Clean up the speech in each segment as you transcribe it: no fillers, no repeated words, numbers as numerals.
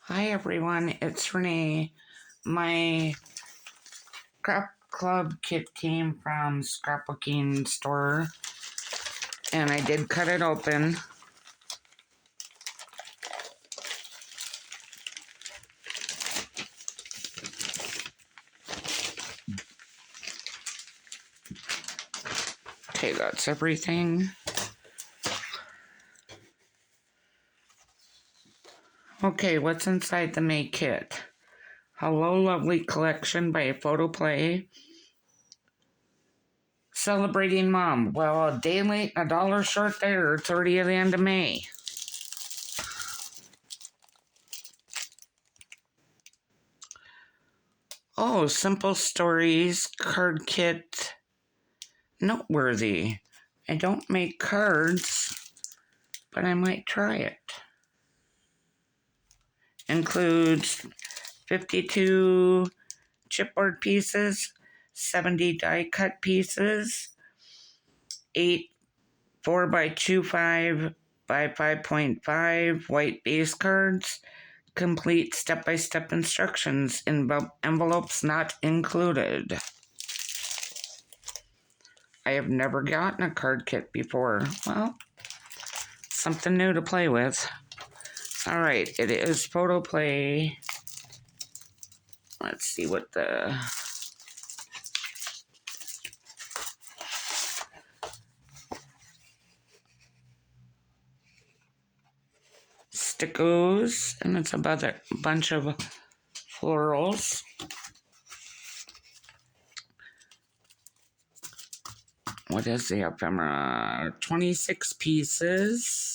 Hi everyone, it's Renee. My craft club kit came from Scrapbooking store and I did cut it open. Okay, that's everything. Okay, what's inside the May kit? Hello Lovely collection by Photoplay. Celebrating Mom. Well, a day late and $1 short there. It's already at the end of May. Oh, Simple Stories card kit. Noteworthy. I don't make cards, but I might try it. Includes 52 chipboard pieces, 70 die cut pieces, 8 4x25 by 5.5 white base cards, complete step-by-step instructions, envelopes not included. I have never gotten a card kit before. Well, something new to play with. All right, it is Photoplay. Let's see what the stickos, and it's about a bunch of florals. What is the ephemera? 26 pieces.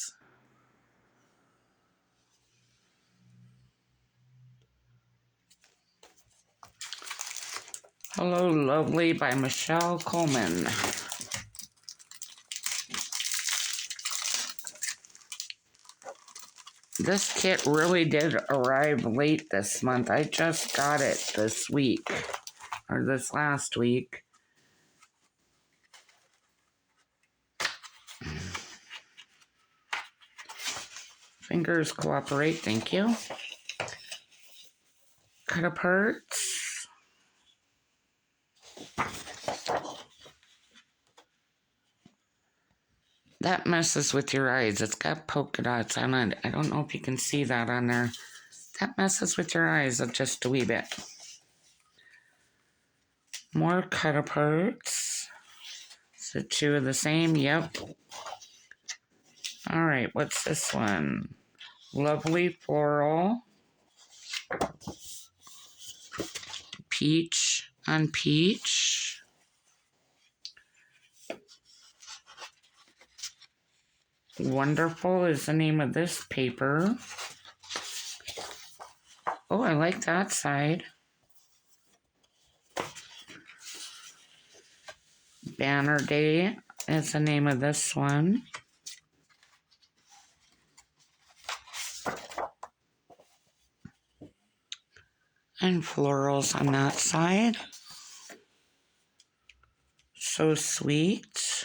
Hello Lovely by Michelle Coleman. This kit really did arrive late this month. I just got it this week, or this last week. Fingers cooperate, thank you. Cut aparts. That messes with your eyes. It's got polka dots on it. I don't know if you can see that on there. That messes with your eyes just a wee bit. More cut aparts. Is it two of the same? Yep. All right, what's this one? Lovely floral. Peach on peach. Wonderful is the name of this paper. Oh, I like that side. Banner Day is the name of this one. And florals on that side. So sweet.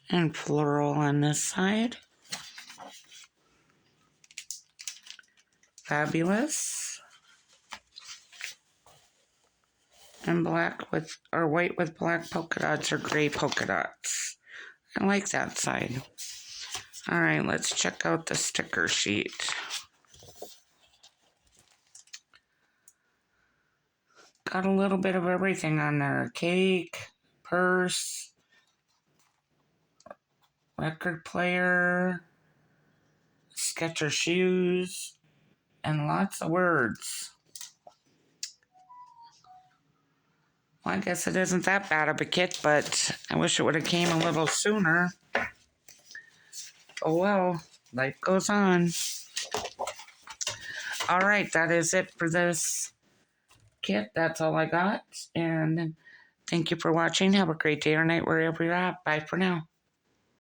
And floral on this side. Fabulous. And black with, or white with black polka dots or gray polka dots. I like that side. All right, let's check out the sticker sheet. Got a little bit of everything on there. Cake, purse, record player, Sketcher shoes, and lots of words. Well, I guess it isn't that bad of a kit, but I wish it would have came a little sooner. Oh well, life goes on. All right, that is it for this kit. That's all I got, and thank you for watching. Have a great day or night wherever you're at. Bye for now.